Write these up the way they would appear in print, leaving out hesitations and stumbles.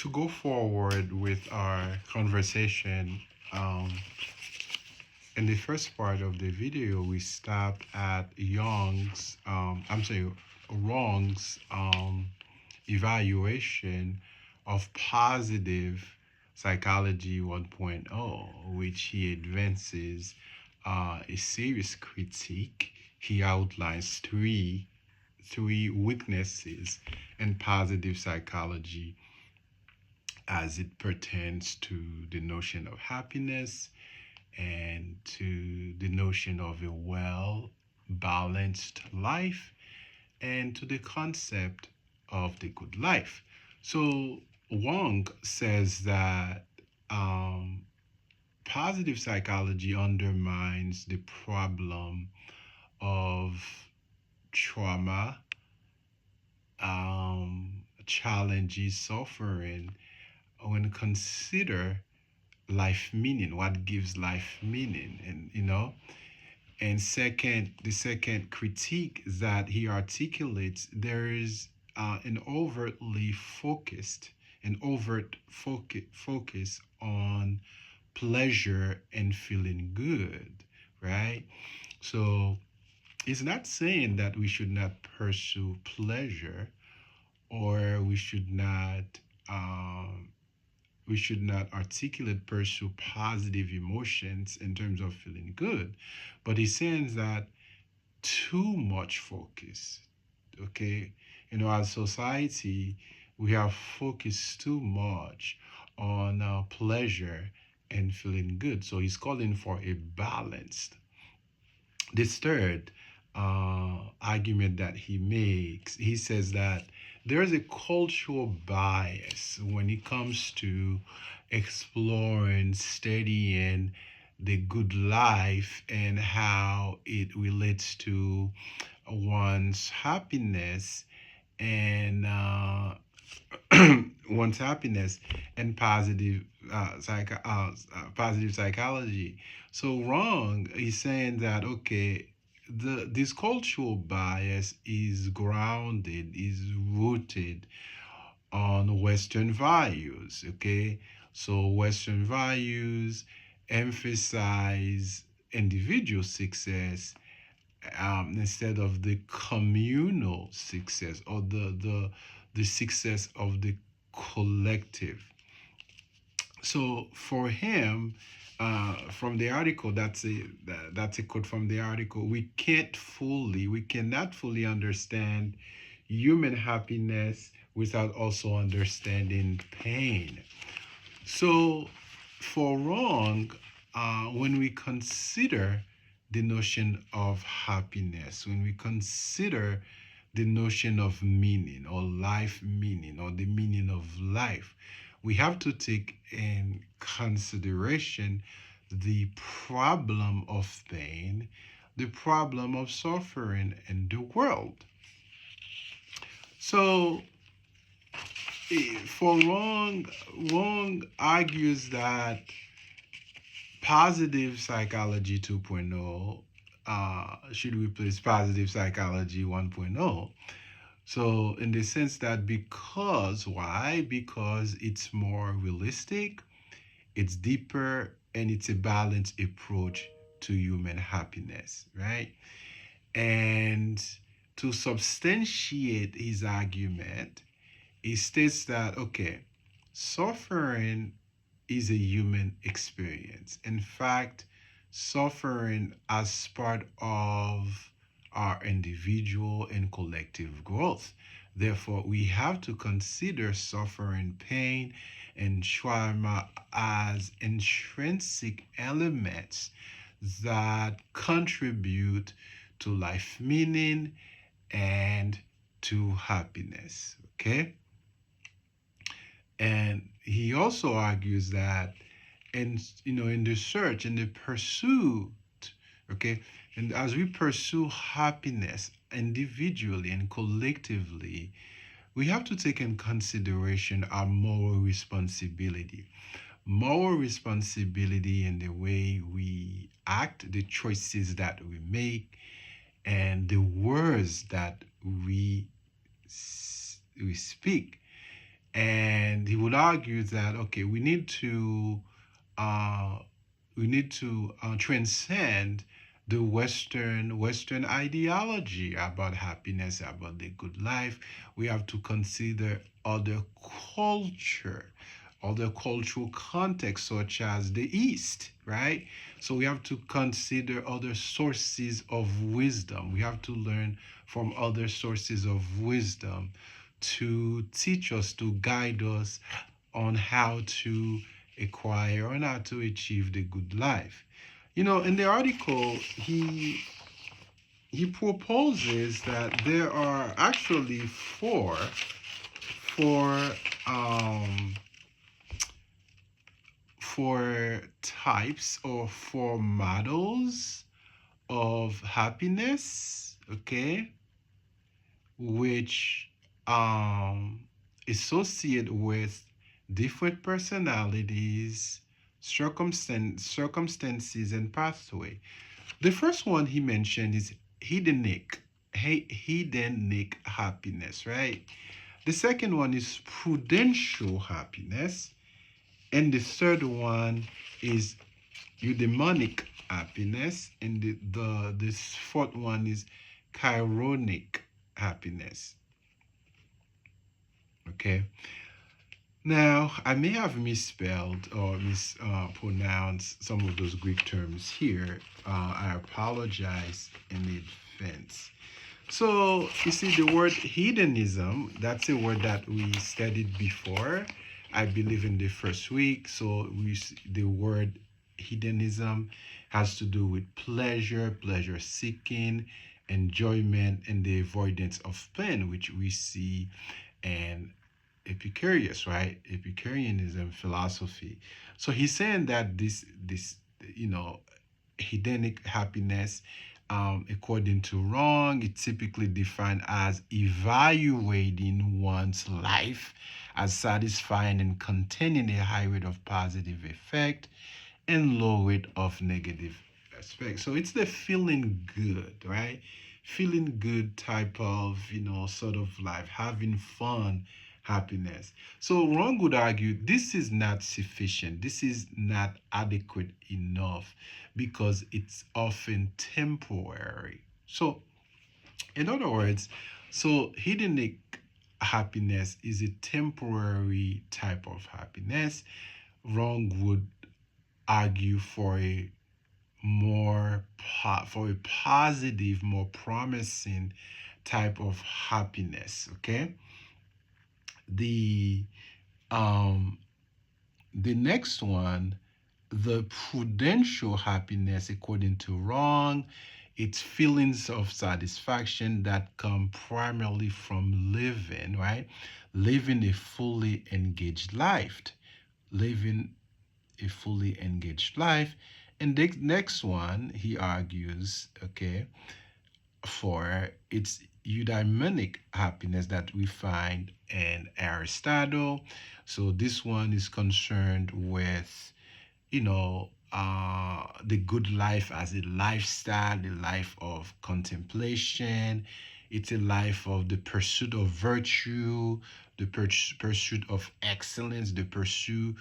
to go forward with our conversation, um, in the first part of the video, we stopped at Wrong's evaluation of positive psychology 1.0, which he advances a serious critique. He outlines three weaknesses in positive psychology as it pertains to the notion of happiness and to the notion of a well balanced life and to the concept of the good life. So Wong says that um, positive psychology undermines the problem of trauma, challenges, suffering when consider life meaning, what gives life meaning, and and the second critique that he articulates, there is an overt focus on pleasure and feeling good, right? So it's not saying that we should not pursue pleasure or um, we should not articulate pursue positive emotions in terms of feeling good, but he's saying that too much focus, okay, as society we have focused too much on pleasure and feeling good, so he's calling for a balance. This third argument that he makes, he says that there is a cultural bias when it comes to exploring, studying the good life and how it relates to one's happiness and one's happiness and positive psychology. So wrong is saying that okay, this cultural bias is rooted on Western values. Okay, so Western values emphasize individual success instead of the communal success or the success of the collective. So for him, from the article, that's a quote from the article. We cannot fully understand human happiness without also understanding pain. So for wrong, when we consider the notion of happiness, when we consider the notion of meaning or life meaning or the meaning of life, we have to take in consideration the problem of pain, the problem of suffering in the world. So, for Wong argues that positive psychology 2.0 should replace positive psychology 1.0. So, in the sense that because, why? Because it's more realistic, it's deeper, and it's a balanced approach to human happiness, right? And to substantiate his argument, he states that, okay, suffering is a human experience. In fact, suffering as part of our individual and collective growth. Therefore, we have to consider suffering, pain, and trauma as intrinsic elements that contribute to life meaning and to happiness. Okay? And he also argues that in the search, in the pursuit, okay, and as we pursue happiness individually and collectively, we have to take in consideration our moral responsibility in the way we act, the choices that we make, and the words that we speak. And he would argue that, okay, uh, transcend the Western ideology about happiness, about the good life. We have to consider culture, other cultural contexts such as the East, right? So we have to consider other sources of wisdom. We have to learn from other sources of wisdom to teach us, to guide us on how to acquire and how to achieve the good life. In the article, he proposes that there are actually four um, four types or four models of happiness, okay, which associate with different personalities, circumstances, and pathway. The first one he mentioned is hedonic, hedonic happiness, right? The second one is prudential happiness, and the third one is eudaimonic happiness, and this fourth one is chironic happiness. Okay. Now, I may have misspelled or mispronounced some of those Greek terms here. I apologize in advance. So, you see, the word hedonism, that's a word that we studied before, I believe, in the first week. So, the word hedonism has to do with pleasure seeking, enjoyment, and the avoidance of pain, which we see in Epicurus, right? Epicureanism philosophy. So he's saying that this hedonic happiness, according to Wrong, it's typically defined as evaluating one's life as satisfying and containing a high rate of positive effect and low rate of negative aspect. So it's the feeling good, right? Feeling good type of, sort of life, having fun, happiness. So Ron would argue this is not sufficient. This is not adequate enough because it's often temporary. So, in other words, so hedonic happiness is a temporary type of happiness. Ron would argue for a for a positive, more promising type of happiness. Okay. The um the next one, the prudential happiness, according to Wrong, it's feelings of satisfaction that come primarily from living, right? Living a fully engaged life. Living a fully engaged life. And the next one, he argues, okay, for its eudaimonic happiness that we find in Aristotle. So this one is concerned with, the good life as a lifestyle, the life of contemplation. It's a life of the pursuit of virtue, the pursuit of excellence, the pursuit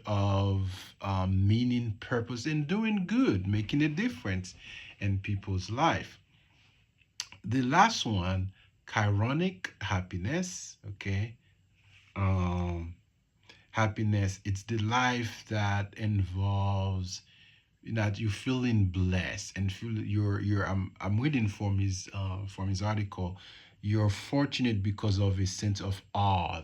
of meaning, purpose, and doing good, making a difference in people's life. The last one, chironic happiness, okay. Um, Happiness, it's the life that involves that you feeling blessed and feel you're I'm reading from his article. You're fortunate because of a sense of awe